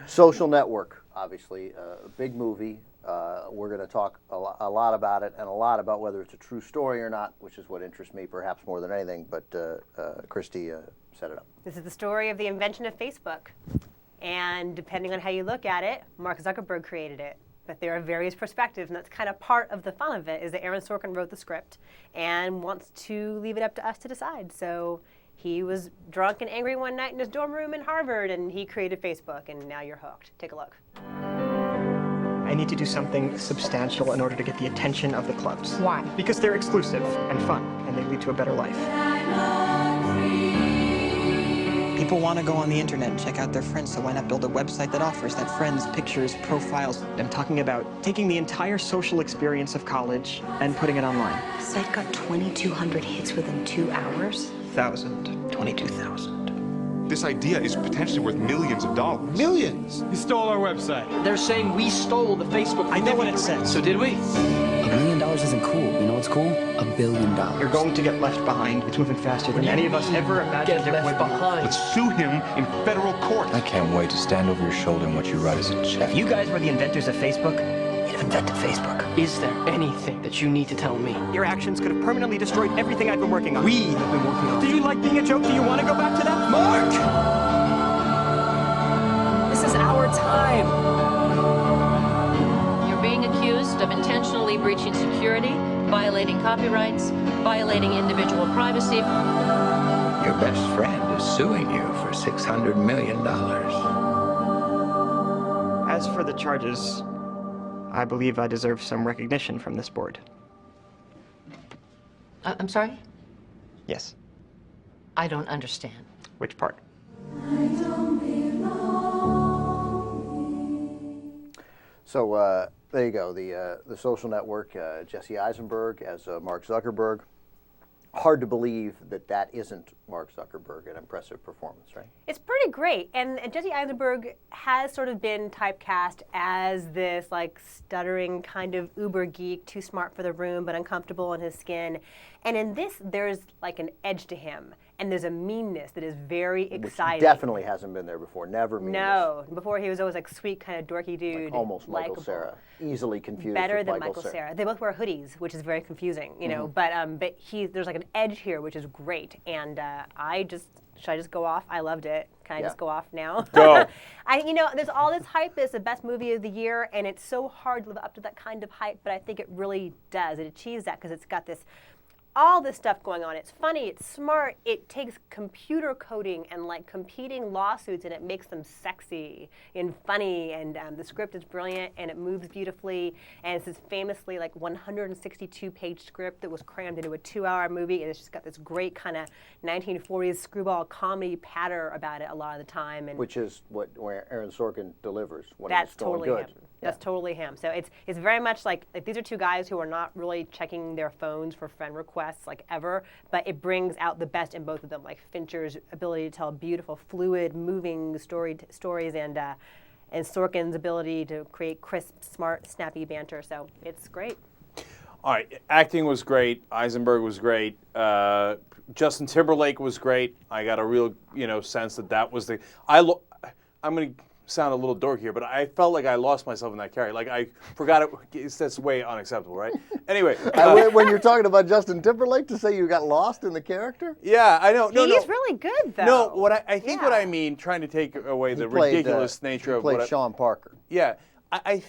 Social Network, obviously, a big movie. We're going to talk a lot about it and a lot about whether it's a true story or not, which is what interests me perhaps more than anything. But Christy set it up. This is the story of the invention of Facebook. And depending on how you look at it, Mark Zuckerberg created it. But there are various perspectives, and that's kind of part of the fun of it, is that Aaron Sorkin wrote the script and wants to leave it up to us to decide. So he was drunk and angry one night in his dorm room in Harvard, and he created Facebook, and now you're hooked. Take a look. I need to do something substantial in order to get the attention of the clubs. Why? Because they're exclusive and fun, and they lead to a better life. People want to go on the internet and check out their friends, so why not build a website that offers that friends, pictures, profiles? I'm talking about taking the entire social experience of college and putting it online. The site got 2,200 hits within 2 hours. 22,000. This idea is potentially worth millions of dollars. Millions? You stole our website. They're saying we stole the Facebook. I know what it says. So did we? $1 million isn't cool. You know what's cool? $1 billion. You're going to get left behind. It's moving faster than any of us ever imagined Get it would left behind. Let's sue him in federal court. I can't wait to stand over your shoulder and watch you write us a check. If you guys were the inventors of Facebook, you'd have invented Facebook. Is there anything that you need to tell me? Your actions could have permanently destroyed everything I've been working on. We have been working on. Did you like being a joke? Do you want to go back to that? Mark! This is our time. You're being accused of intentionally breaching security, violating copyrights, violating individual privacy. Your best friend is suing you for $600 million. As for the charges, I believe I deserve some recognition from this board. I'm sorry? Yes. I don't understand. Which part? So there you go, the Social Network, Jesse Eisenberg as Mark Zuckerberg. Hard to believe that that isn't Mark Zuckerberg, an impressive performance, right? It's pretty great, and Jesse Eisenberg has sort of been typecast as this like stuttering kind of uber geek, too smart for the room but uncomfortable in his skin. And in this, there's like an edge to him, and there's a meanness that is very exciting. Which definitely hasn't been there before, never meanness. No, before he was always like sweet, kind of dorky dude. Like almost Michael likable. Cera, easily confused Better with than Michael Cera. They both wear hoodies, which is very confusing, you know. But there's like an edge here, which is great. And should I just go off? I loved it. Can I just go off now? Go. There's all this hype. It's the best movie of the year, and it's so hard to live up to that kind of hype. But I think it really does. It achieves that because it's got all this stuff going on. It's funny, it's smart, it takes computer coding and like competing lawsuits and it makes them sexy and funny, and the script is brilliant and it moves beautifully, and it's this famously like 162-page script that was crammed into a 2-hour movie, and it's just got this great kind of 1940s screwball comedy patter about it a lot of the time. And which is where Aaron Sorkin delivers when that's it's going totally good. him. That's totally him. So it's very much like these are two guys who are not really checking their phones for friend requests like ever, but it brings out the best in both of them, like Fincher's ability to tell beautiful, fluid, moving stories, and Sorkin's ability to create crisp, smart, snappy banter. So it's great. All right, acting was great. Eisenberg was great. Justin Timberlake was great. I got a real, sense that was the. I'm going to sound a little dorky here, but I felt like I lost myself in that character. Like I forgot it. That's way unacceptable, right? Anyway, when you're talking about Justin Timberlake, to say you got lost in the character? Yeah, I know. He's really good, though. No, what I think what I mean, trying to take away the ridiculous nature of what played Sean Parker. Yeah, I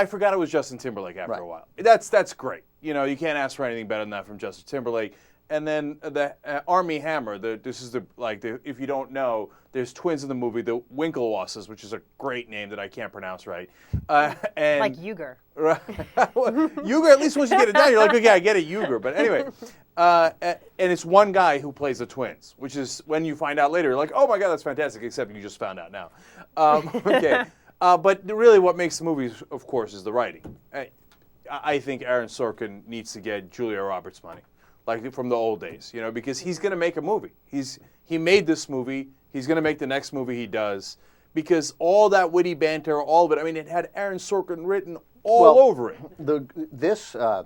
forgot it was Justin Timberlake after a while. That's great. You can't ask for anything better than that from Justin Timberlake. And then the Armie Hammer. If you don't know, there's twins in the movie, the Winklewosses, which is a great name that I can't pronounce right. And like Uyghur. Right. Uyghur, at least once you get it down, you're like, okay, I get it, Uyghur. But anyway, and it's one guy who plays the twins, which is when you find out later, you're like, oh my God, that's fantastic, except you just found out now. Okay. But really what makes the movies, of course, is the writing. I think Aaron Sorkin needs to get Julia Roberts money, like from the old days, because he's going to make a movie. He made this movie. He's going to make the next movie he does, because all that witty banter, all of it, it had Aaron Sorkin written all over it. This, to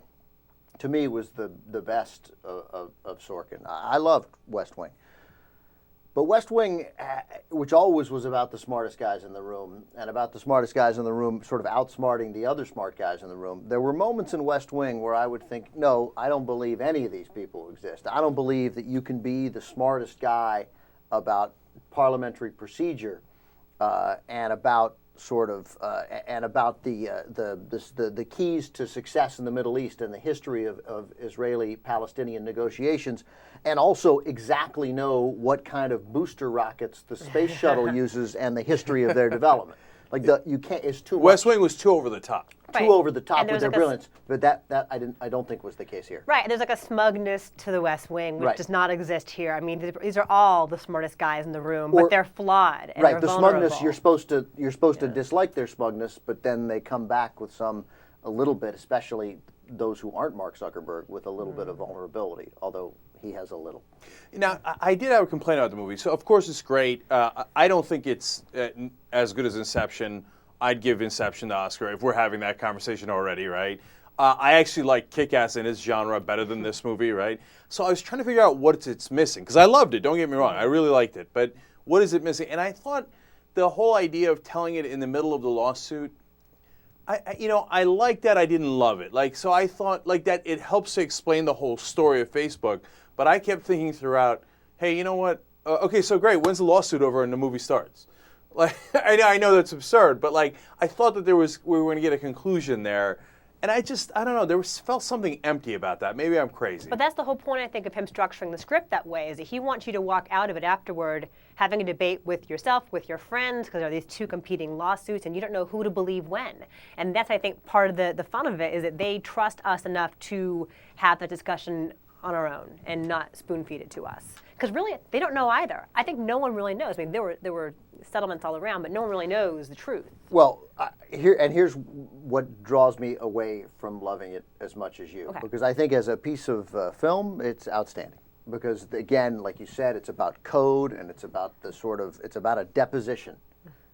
me, was the best of Sorkin. I loved West Wing. But West Wing, which always was about the smartest guys in the room, and about the smartest guys in the room sort of outsmarting the other smart guys in the room, there were moments in West Wing where I would think, no, I don't believe any of these people exist. I don't believe that you can be the smartest guy about parliamentary procedure and about the keys to success in the Middle East and the history of Israeli-Palestinian negotiations, and also exactly know what kind of booster rockets the space shuttle uses and the history of their development. Like you can't. It's too. West Wing was too over the top. Right. Too over the top And with there's their like brilliance, but that I don't think was the case here. Right, there's like a smugness to the West Wing, which Right. does not exist here. I mean, these are all the smartest guys in the room, but they're flawed and Right, they're the vulnerable. smugness you're supposed to dislike their smugness, but then they come back with a little bit, especially those who aren't Mark Zuckerberg, with a little bit of vulnerability, although he has a little. Now, I did have a complaint about the movie. So, of course, it's great. I don't think it's as good as Inception. I'd give Inception the Oscar if we're having that conversation already, right? I actually like Kick-Ass in its genre better than this movie, right? So I was trying to figure out what it's missing, because I loved it, don't get me wrong. I really liked it. But what is it missing? And I thought the whole idea of telling it in the middle of the lawsuit, I like that. I didn't love it. So I thought that it helps to explain the whole story of Facebook. But I kept thinking throughout, hey, you know what? Okay, so great. When's the lawsuit over and the movie starts? I know that's absurd, but I thought that we were going to get a conclusion there. And I don't know, felt something empty about that. Maybe I'm crazy. But that's the whole point, I think, of him structuring the script that way, is that he wants you to walk out of it afterward having a debate with yourself, with your friends, because there are these two competing lawsuits, and you don't know who to believe when. And that's, I think, part of the fun of it, is that they trust us enough to have the discussion on our own and not spoon-feed it to us. Because really, they don't know either. I think no one really knows. I mean, there were settlements all around, but no one really knows the truth. Well, here's what draws me away from loving it as much as you. Okay. Because I think as a piece of film, it's outstanding. Because again, like you said, it's about code, and it's about it's about a deposition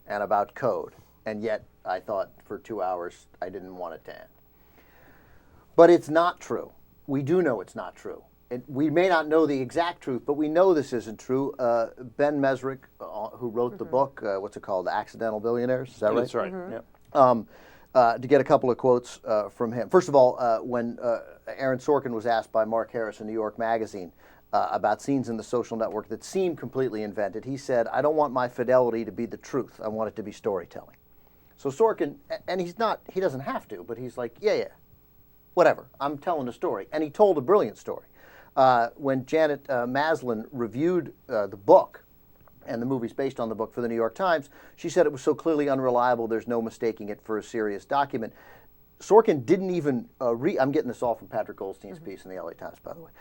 and about code. And yet, I thought for 2 hours, I didn't want it to end. But it's not true. We do know it's not true. We may not know the exact truth, but we know this isn't true. Ben Mezrich, who wrote the book, what's it called, Accidental Billionaires, is that right? That's right, yeah. To get a couple of quotes from him. First of all, when Aaron Sorkin was asked by Mark Harris in New York Magazine about scenes in The Social Network that seemed completely invented, he said, I don't want my fidelity to be the truth. I want it to be storytelling. So Sorkin, and he doesn't have to, but he's like, yeah, whatever, I'm telling a story. And he told a brilliant story. When Janet Maslin reviewed the book, and the movie's based on the book, for the New York Times, she said it was so clearly unreliable there's no mistaking it for a serious document. Sorkin didn't even I'm getting this all from Patrick Goldstein's piece in the LA Times, by the way.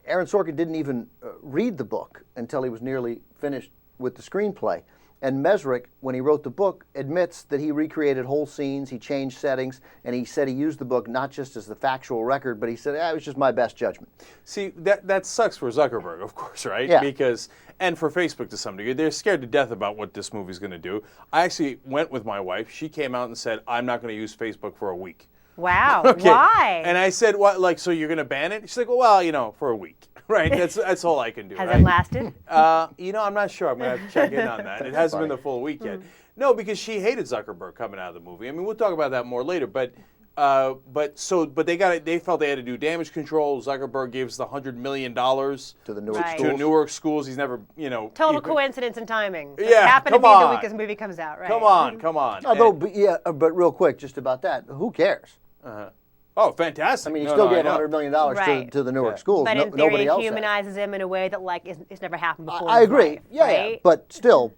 Aaron Sorkin didn't even read the book until he was nearly finished with the screenplay. And Mezrich, when he wrote the book, admits that he recreated whole scenes, he changed settings, and he said he used the book not just as the factual record, but he said, it was just my best judgment. See, that sucks for Zuckerberg, of course, right? Yeah. And for Facebook to some degree. They're scared to death about what this movie's going to do. I actually went with my wife. She came out and said, I'm not going to use Facebook for a week. Wow, Okay. why? And I said, what, so you're going to ban it? She's like, well, for a week. Right, that's all I can do. Has right? it lasted? I'm not sure. I'm going to have to check in on that. It hasn't been the full week yet. No, because she hated Zuckerberg coming out of the movie. I mean, we'll talk about that more later. But they felt they had to do damage control. Zuckerberg gave us the $100 million To the Newark Right. schools. to Newark schools. He's never, Total coincidence and timing. Just Yeah, happened to come be on. the week this movie comes out, right? Come on. Although, but real quick, just about that, who cares? Oh, fantastic. I mean, he No, still no, gave I know. $100 million Right. to the Newark schools. But in theory, Nobody it else has. humanizes him in a way that it's never happened before. I in his agree. life, Yeah, right? but still,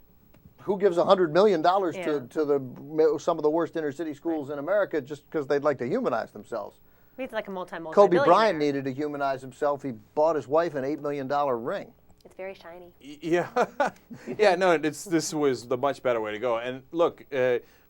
who gives $100 million Yeah. to some of the worst inner city schools in America just because they'd like to humanize themselves? He's like a multi Kobe Bryant needed to humanize himself. He bought his wife an $8 million ring. It's very shiny. Yeah. Yeah, no, this was the much better way to go. And look,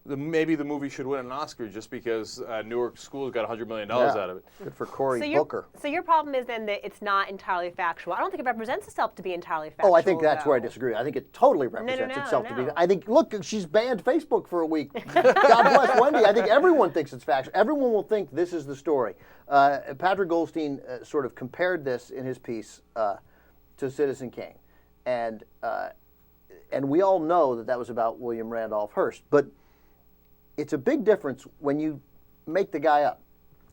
maybe the movie should win an Oscar just because Newark Schools got $100 million out of it. Good for Cory So Booker. So your problem is then that it's not entirely factual. I don't think it represents itself to be entirely factual. Oh, I think that's where I though. disagree. I think it totally represents no, itself to be. no. I think, look, she's banned Facebook for a week. God bless Wendy. I think everyone thinks it's factual. Everyone will think this is the story. Patrick Goldstein sort of compared this in his piece to Citizen Kane. and we all know that was about William Randolph Hearst. But it's a big difference when you make the guy up,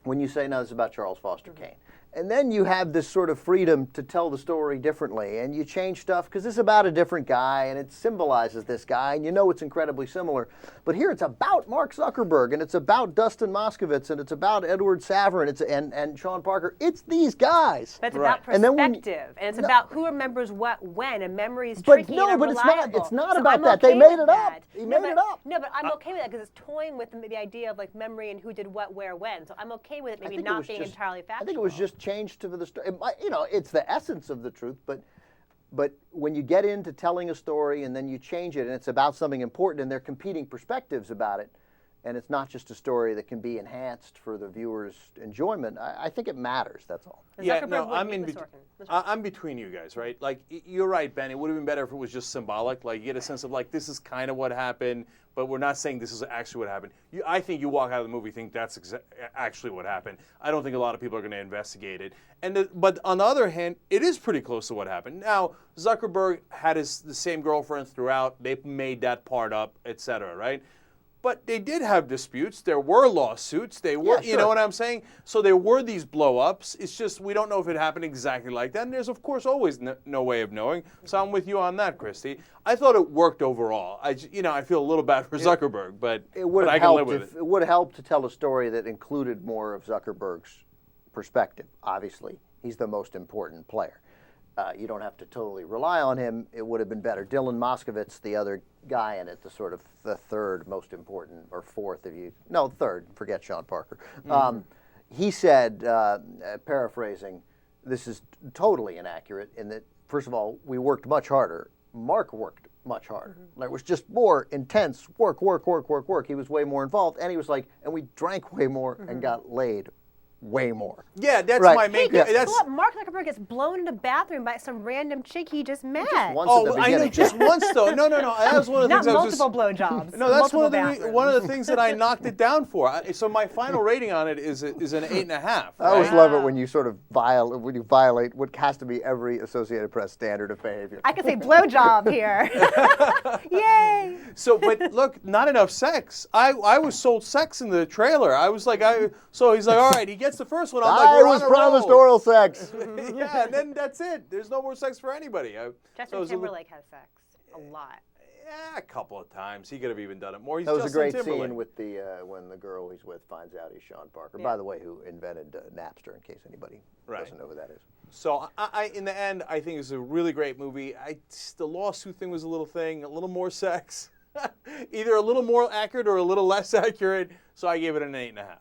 when you say, no, this is about Charles Foster Kane. And then you have this sort of freedom to tell the story differently, and you change stuff because it's about a different guy, and it symbolizes this guy, and you know it's incredibly similar. But here it's about Mark Zuckerberg, and it's about Dustin Moskovitz, and it's about Edward Safran, and Sean Parker. It's these guys. But it's about perspective, and it's about who remembers what when, and memory is but tricky no, and but unreliable. it's not So about I'm that. okay They made with it up. that. He made it up. No, but I'm okay with that because it's toying with the idea of like memory and who did what, where, when. So I'm okay with it maybe not being entirely factual. I think it was just changed to the story. It's the essence of the truth, but when you get into telling a story and then you change it and it's about something important and they're competing perspectives about it, and it's not just a story that can be enhanced for the viewer's enjoyment, I think it matters, that's all. Yeah, no, I'm between you guys, right? Like, you're right, Ben. It would have been better if it was just symbolic. Like, you get a sense of, like, this is kind of what happened, but we're not saying this is actually what happened. I think you walk out of the movie think that's actually what happened. I don't think a lot of people are going to investigate it. But on the other hand, it is pretty close to what happened. Now, Zuckerberg had the same girlfriend throughout. They made that part up, et cetera, right? But they did have disputes. There were lawsuits. They were, you know what I'm saying? So there were these blow-ups. It's just we don't know if it happened exactly like that. And there's, of course, always no way of knowing. So I'm with you on that, Christy. I thought it worked overall. I feel a little bad for Zuckerberg, but I can live with it. It would have helped to tell a story that included more of Zuckerberg's perspective. Obviously, he's the most important player. You don't have to totally rely on him. It would have been better. Dylan Moskovitz, the other guy in it, the third most important, or fourth third, forget Sean Parker. He said, paraphrasing, this is totally inaccurate in that, first of all, we worked much harder. Mark worked much harder. Like, it was just more intense work. He was way more involved, and he was like, and we drank way more and got laid way more. Yeah, that's my main. Mark Zuckerberg gets blown in a bathroom by some random chick he just met. Just once at the beginning. I know, just once though. No. That was one of the things. Not multiple blowjobs. No, that's one of the things that I knocked it down for. So my final rating on it is an 8.5. I always love it when you sort of violate what has to be every Associated Press standard of behavior. I could say blowjob here. Yay! So, but look, not enough sex. I was sold sex in the trailer. I was like, so he's like, all right, he gets the first one. I'm like, I was promised oral sex. Yeah, and then that's it. There's no more sex for anybody. Justin Timberlake has sex a lot. Yeah, a couple of times. He could have even done it more. That was a great scene with when the girl he's with finds out he's Sean Parker. Yeah. By the way, who invented Napster, in case anybody doesn't know who that is. So, in the end, I think it's a really great movie. The lawsuit thing was a little more sex. Either a little more accurate or a little less accurate. So I gave it an 8.5.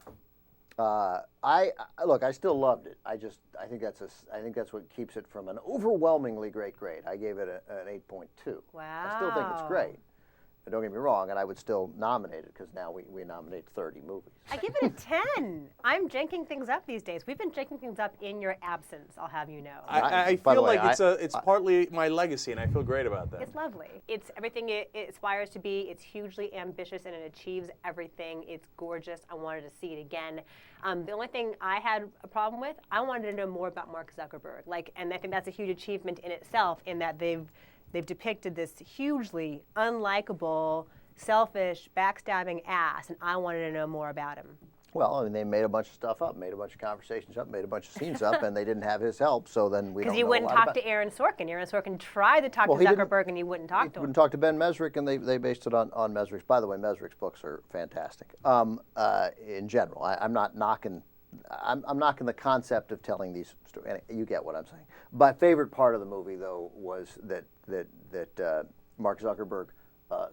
I still loved it. I think that's what keeps it from an overwhelmingly great grade. I gave it an 8.2. Wow. I still think it's great. But don't get me wrong, and I would still nominate it because now we nominate 30 movies. I give it a 10. I'm janking things up these days. We've been janking things up in your absence, I'll have you know. I feel like it's partly my legacy, and I feel great about that. It's lovely. It's everything it aspires to be. It's hugely ambitious, and it achieves everything. It's gorgeous. I wanted to see it again. The only thing I had a problem with, I wanted to know more about Mark Zuckerberg. And I think that's a huge achievement in itself, in that they've depicted this hugely unlikable, selfish, backstabbing ass, and I wanted to know more about him. Well, I mean, they made a bunch of stuff up, made a bunch of conversations up, made a bunch of scenes up, and they didn't have his help, so then we don't know. Because he wouldn't talk to Aaron Sorkin. Aaron Sorkin tried to talk to Zuckerberg, and he wouldn't talk to him. He wouldn't talk to Ben Mezrich, and they based it on Mezrich. By the way, Mezrich's books are fantastic. In general, I'm not knocking. I'm knocking the concept of telling these stories. You get what I'm saying. My favorite part of the movie, though, was that Mark Zuckerberg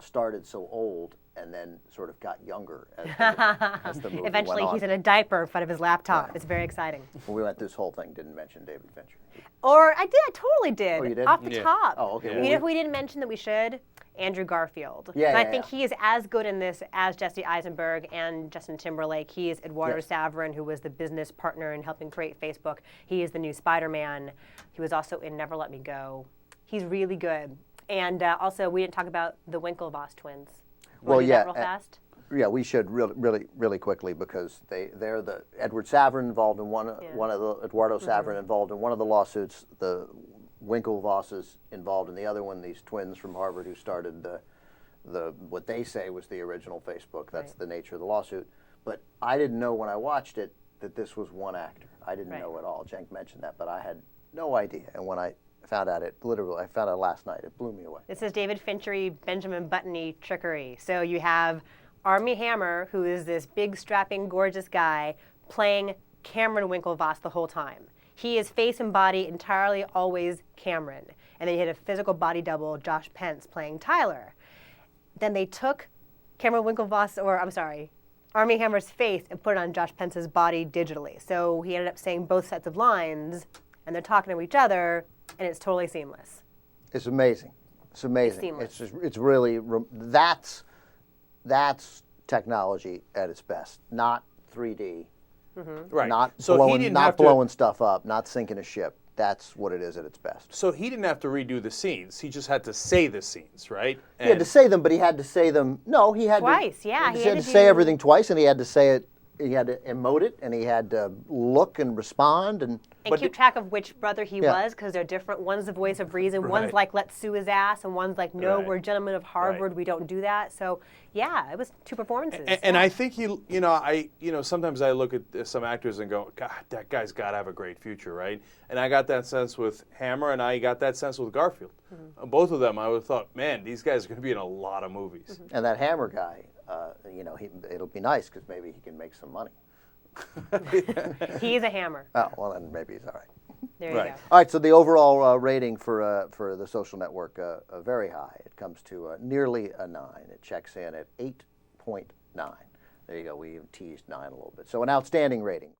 started so old and then sort of got younger as the movie Eventually, went on. he's in a diaper in front of his laptop. It's very exciting. We went through this whole thing, didn't mention David Fincher. Or I did. I totally did. Oh, you did? Off the top. Oh, okay. You know, if we didn't mention that we should, Andrew Garfield. Yeah, I think he is as good in this as Jesse Eisenberg and Justin Timberlake. He is Eduardo Safran, who was the business partner in helping create Facebook. He is the new Spider-Man. He was also in Never Let Me Go. He's really good. And also, we didn't talk about the Winklevoss twins. Well, yeah. Real fast? Yeah, we should really quickly, because they're the Edward Safran involved in one of the Eduardo Safran involved in one of the lawsuits. The Winklevoss is involved in the other one. These twins from Harvard who started the what they say was the original Facebook. That's the nature of the lawsuit. But I didn't know when I watched it that this was one actor. I didn't know at all. Cenk mentioned that, but I had no idea. And when I found out I found out last night. It blew me away. This is David Finchery, Benjamin Button-y trickery. So you have Armie Hammer, who is this big, strapping, gorgeous guy, playing Cameron Winklevoss the whole time. He is face and body entirely always Cameron. And then you had a physical body double, Josh Pence, playing Tyler. Then they took Cameron Winklevoss, Armie Hammer's face and put it on Josh Pence's body digitally. So he ended up saying both sets of lines, and they're talking to each other, and it's totally seamless. It's amazing. It's amazing. It's really that's technology at its best. Not 3D. Right. Not so blowing stuff up. Not sinking a ship. That's what it is at its best. So he didn't have to redo the scenes. He just had to say the scenes, right? He had to say them, but he had to say them. No, he had twice. He had to say everything twice, and he had to say it. He had to emote it, and he had to look and respond, and keep track of which brother he was, because they're different. One's the voice of reason. One's like, let's sue his ass, and one's like, no, we're gentlemen of Harvard. We don't do that. So yeah, it was two performances. And I think sometimes I look at some actors and go, God, that guy's got to have a great future, right? And I got that sense with Hammer, and I got that sense with Garfield. Both of them, I would have thought, man, these guys are going to be in a lot of movies. And that Hammer guy, it'll be nice because maybe he can make some money. He's a hammer. Oh, well, then maybe he's all right. There you go. All right, so the overall rating for The Social Network, very high. It comes to nearly a 9. It checks in at 8.9. There you go. We teased 9 a little bit. So an outstanding rating.